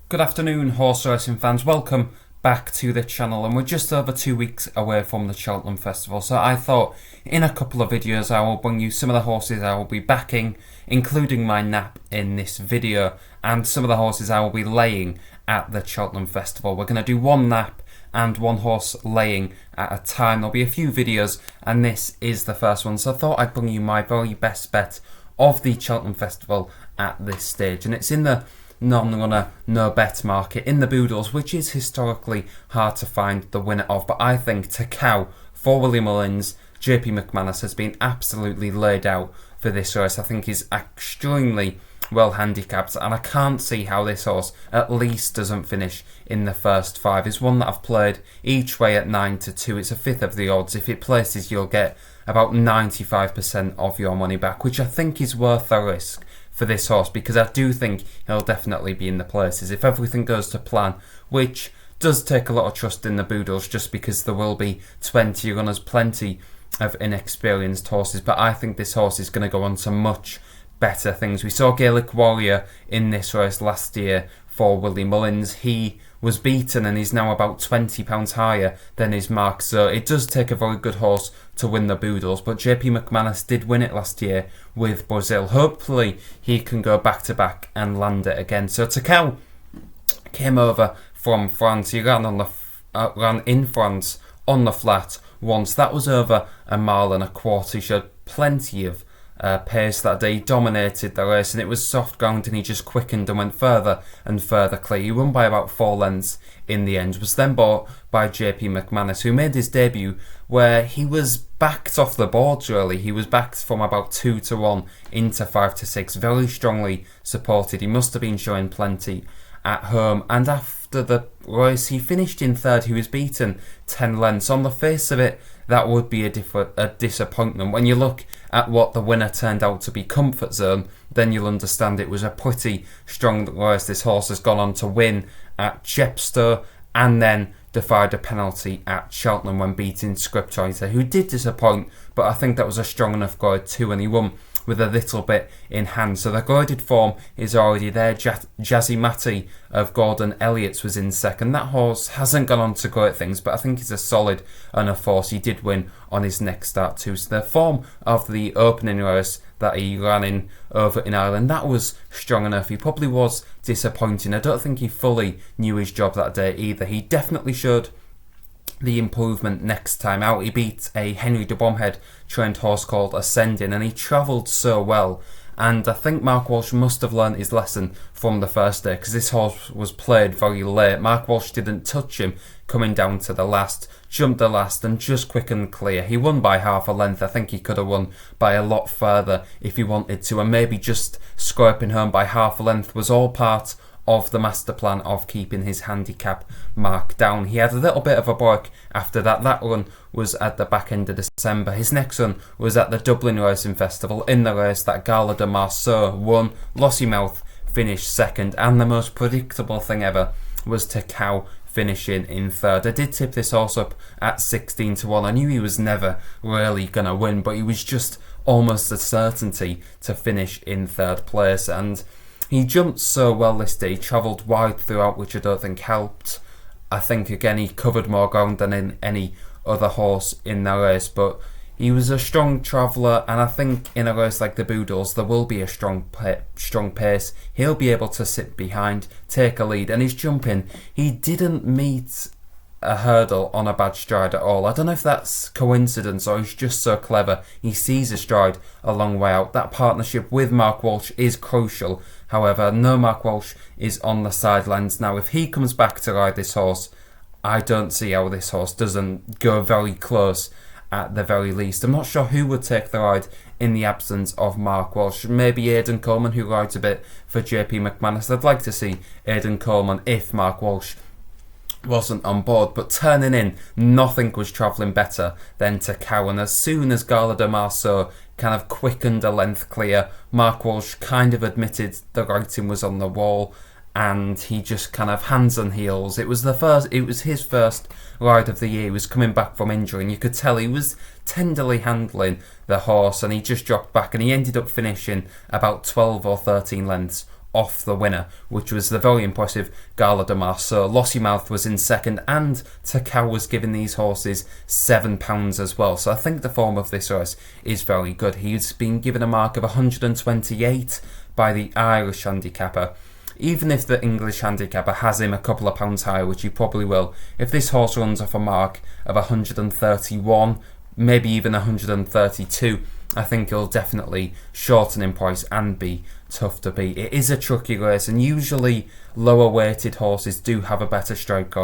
Good afternoon, horse racing fans. Welcome back to the channel, and we're just over 2 weeks away from the Cheltenham Festival, so I thought in a couple of videos I will bring you some of the horses I will be backing, including my nap in this video, and some of the horses I will be laying at the Cheltenham Festival. We're going to do one nap and one horse laying at a time. There'll be a few videos, and this is the first one, so I thought I'd bring you my very best bet of the Cheltenham Festival at this stage, and it's in the non-runner, no bet market in the Boodles, which is historically hard to find the winner of. But I think Takao for Willie Mullins, JP McManus has been absolutely laid out for this race. I think he's extremely well handicapped, and I can't see how this horse at least doesn't finish in the first five. It's one that I've played each way at 9-2. It's a fifth of the odds. If it places, you'll get about 95% of your money back, which I think is worth the risk for this horse, because I do think he'll definitely be in the places if everything goes to plan, which does take a lot of trust in the Boodles, just because there will be 20 runners, plenty of inexperienced horses. But I think this horse is going to go on to much better things. We saw Gaelic Warrior in this race last year for Willie Mullins. He was beaten and he's now about £20 higher than his mark, so it does take a very good horse to win the Boodles. But JP McManus did win it last year with Brazil. Hopefully he can go back to back and land it again. So Takao came over from France. He ran in France on the flat once. That was over a mile and a quarter. He showed plenty of pace that day. He dominated the race, and it was soft ground, and he just quickened and went further and further clear. He won by about 4 lengths in the end. Was then bought by JP McManus, who made his debut where he was backed off the boards really. He was backed from about 2-1 into 5-6, very strongly supported. He must have been showing plenty at home, and after the race he finished in third. He was beaten 10 lengths. On the face of it, that would be a disappointment. When you look at what the winner turned out to be, Comfort Zone, then you'll understand it was a pretty strong race. This horse has gone on to win at Chepstow and then defied a penalty at Cheltenham when beating Scriptwriter, who did disappoint, but I think that was a strong enough guide too, and he won with a little bit in hand. So the guided form is already there. Jazzy Matty of Gordon Elliott's was in second. That horse hasn't gone on to great things, but I think he's a solid enough horse. He did win on his next start too. So the form of the opening race that he ran in over in Ireland, that was strong enough. He probably was disappointing. I don't think he fully knew his job that day either. He definitely showed the improvement next time out. He beat a Henry de Bromhead trained horse called Ascending, and he travelled so well. And I think Mark Walsh must have learnt his lesson from the first day, because this horse was played very late. Mark Walsh didn't touch him coming down to the last, jumped the last and just quickened clear. He won by half a length. I think he could have won by a lot further if he wanted to, and maybe just scraping home by half a length was all part of the master plan of keeping his handicap mark down. He had a little bit of a break after that. That run was at the back end of December. His next run was at the Dublin Racing Festival. In the race that Gala de Marceau won, Lossiemouth finished second, and the most predictable thing ever was Takao finishing in third. I did tip this horse up at 16-1. I knew he was never really going to win, but he was just almost a certainty to finish in third place, and he jumped so well this day. He travelled wide throughout, which I don't think helped. I think again he covered more ground than in any other horse in the race, but he was a strong traveller, and I think in a race like the Boodles there will be a strong pace. He'll be able to sit behind, take a lead, and his jumping, he didn't meet a hurdle on a bad stride at all. I don't know if that's coincidence or he's just so clever. He sees a stride a long way out. That partnership with Mark Walsh is crucial. However, no Mark Walsh is on the sidelines now. If he comes back to ride this horse, I don't see how this horse doesn't go very close at the very least. I'm not sure who would take the ride in the absence of Mark Walsh. Maybe Aidan Coleman, who rides a bit for JP McManus. I'd like to see Aidan Coleman if Mark Walsh wasn't on board, but turning in, nothing was travelling better than Takao. And as soon as Gala de Marceau kind of quickened a length clear, Mark Walsh kind of admitted the writing was on the wall, and he just kind of hands and heels. It was his first ride of the year. He was coming back from injury, and you could tell he was tenderly handling the horse, and he just dropped back, and he ended up finishing about 12 or 13 lengths off the winner, which was the very impressive Gala de Mars. So Lossiemouth was in second, and Takao was giving these horses £7 as well. So I think the form of this horse is very good. He's been given a mark of 128 by the Irish handicapper. Even if the English handicapper has him a couple of pounds higher, which he probably will, if this horse runs off a mark of 131, maybe even 132, I think he'll definitely shorten in price and be tough to beat. It is a tricky race, and usually lower weighted horses do have a better strike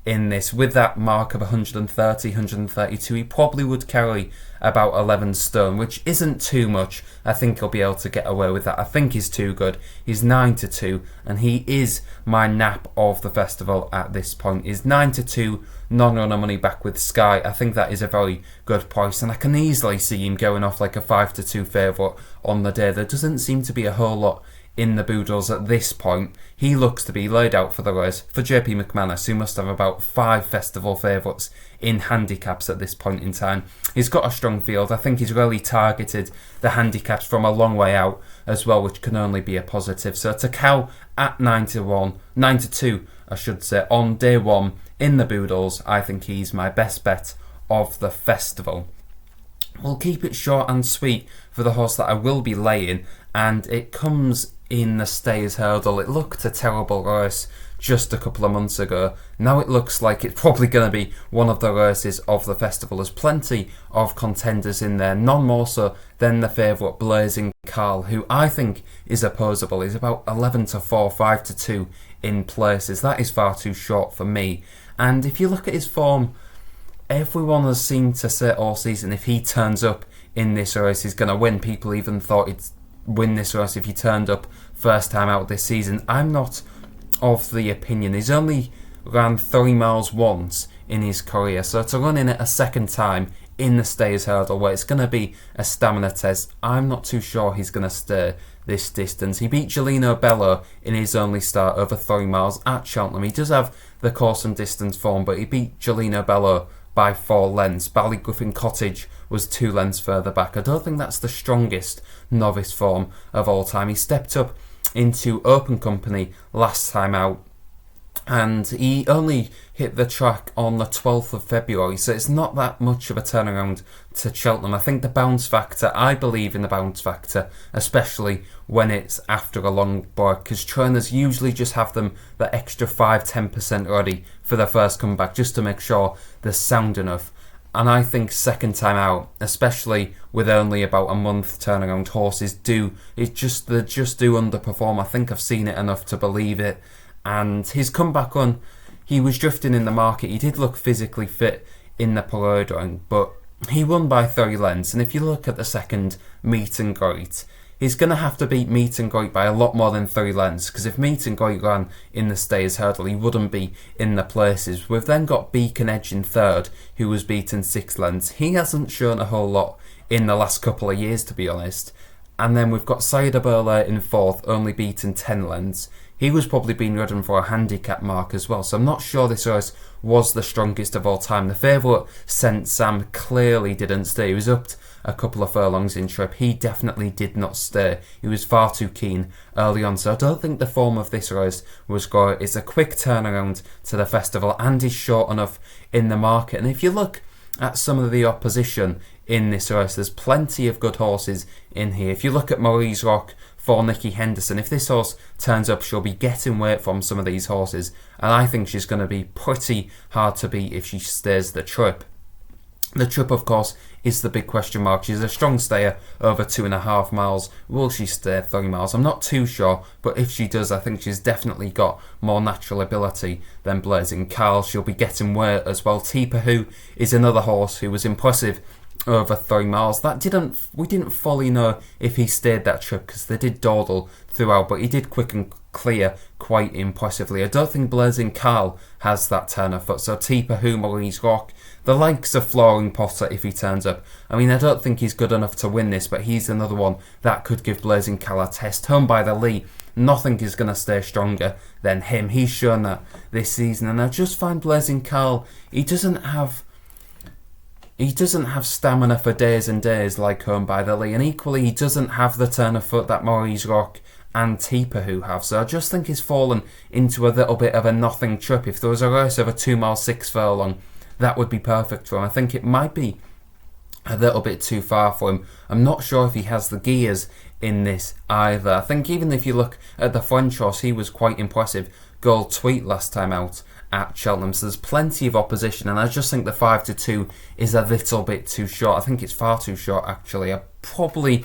in this. With that mark of 130, 132, he probably would carry about 11 stone, which isn't too much. I think he'll be able to get away with that. I think he's too good. He's 9-2, and he is my nap of the festival at this point. He's 9-2, non-runner money back with Sky. I think that is a very good price, and I can easily see him going off like a 5-2 favourite on the day. There doesn't seem to be a whole lot in the Boodles at this point. He looks to be laid out for the race for JP McManus, who must have about 5 festival favourites in handicaps at this point in time. He's got a strong field. I think he's really targeted the handicaps from a long way out as well, which can only be a positive. So Takao at 9-2, I should say, on day one in the Boodles. I think he's my best bet of the festival. We'll keep it short and sweet for the horse that I will be laying, and it comes in the Stayers Hurdle. It looked a terrible race just a couple of months ago. Now it looks like it's probably going to be one of the races of the festival. There's plenty of contenders in there, none more so than the favourite Blazing Carl, who I think is opposable. He's about 11-4, 5-2 in places. That is far too short for me. And if you look at his form, everyone has seemed to say all season if he turns up in this race he's going to win. People even thought he'd win this race if he turned up first time out this season. I'm not of the opinion. He's only ran 3 miles once in his career, so to run in it a second time in the Stayers Hurdle where it's going to be a stamina test, I'm not too sure he's going to stay this distance. He beat Gelino Bello in his only start over 3 miles at Cheltenham. He does have the course and distance form, but he beat Gelino Bello by 4 lengths. Ballygriffin Cottage was 2 lengths further back. I don't think that's the strongest novice form of all time. He stepped up into Open Company last time out, and he only hit the track on the 12th of February, so it's not that much of a turnaround to Cheltenham. I think the bounce factor, I believe in the bounce factor, especially when it's after a long break, because trainers usually just have them the extra 5-10% ready for their first comeback, just to make sure they're sound enough. And I think second time out, especially with only about a month turnaround, horses they just do underperform. I think I've seen it enough to believe it. And his comeback run, he was drifting in the market. He did look physically fit in the parade ring, but he won by 3 lengths. And if you look at the second meet and greet, he's going to have to beat Meet and Great by a lot more than 3 lengths, because if Meet and Great ran in the Stayers Hurdle, he wouldn't be in the places. We've then got Beacon Edge in third, who was beaten 6 lengths. He hasn't shown a whole lot in the last couple of years, to be honest. And then we've got Saïda Berlay in fourth, only beaten 10 lengths. He was probably being ridden for a handicap mark as well, so I'm not sure this race was the strongest of all time. The favourite, Saint Sam, clearly didn't stay. He was up a couple of furlongs in trip. He definitely did not stay. He was far too keen early on, so I don't think the form of this race was great. It's a quick turnaround to the festival and is short enough in the market. And if you look at some of the opposition in this race, there's plenty of good horses in here. If you look at Maurice Rock for Nikki Henderson, if this horse turns up, she'll be getting weight from some of these horses, and I think she's going to be pretty hard to beat if she stays the trip. The trip, of course, is the big question mark. She's a strong stayer over 2.5 miles. Will she stay 3 miles? I'm not too sure, but if she does, I think she's definitely got more natural ability than Blazing Carl. She'll be getting weight as well. Tipahu is another horse who was impressive over 3 miles. We didn't fully know if he stayed that trip, because they did dawdle throughout, but he did quick and clear quite impressively. I don't think Blazing Carl has that turn of foot, so Tipahu, Maurice Rock, the likes of Flooring Potter if he turns up. I mean, I don't think he's good enough to win this, but he's another one that could give Blazing Carl a test. Home by the Lee, nothing is going to stay stronger than him. He's shown that this season, and I just find Blazing Carl, he doesn't have stamina for days and days like Home by the Lee, and equally he doesn't have the turn of foot that Maurice Rock and Teeper who have. So I just think he's fallen into a little bit of a nothing trip. If there was a race over 2 miles 6 furlong, that would be perfect for him. I think it might be a little bit too far for him. I'm not sure if he has the gears in this either. I think even if you look at the French horse, he was quite impressive. Gold Tweet last time out at Cheltenham, so there's plenty of opposition, and I just think the 5-2 is a little bit too short. I think it's far too short actually. I probably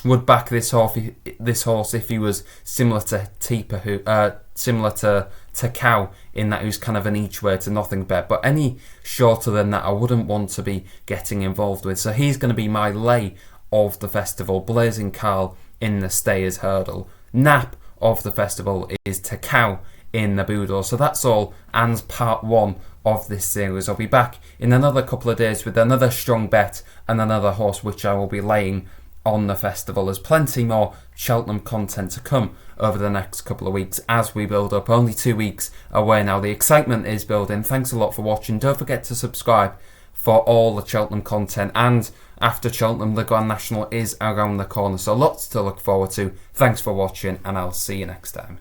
would back this horse if he was similar to Teeper, similar to Cow, in that he was kind of an each way to nothing bet, but any shorter than that I wouldn't want to be getting involved with. So he's going to be my lay of the festival. Blazing Carl in the Stayers Hurdle. Nap of the festival is Cow in the Boodle. So that's all, and part 1 of this series. I'll be back in another couple of days with another strong bet and another horse which I will be laying on the festival. There's plenty more Cheltenham content to come over the next couple of weeks as we build up. Only 2 weeks away now. The excitement is building. Thanks a lot for watching. Don't forget to subscribe for all the Cheltenham content, and after Cheltenham, the Grand National is around the corner, so lots to look forward to. Thanks for watching, and I'll see you next time.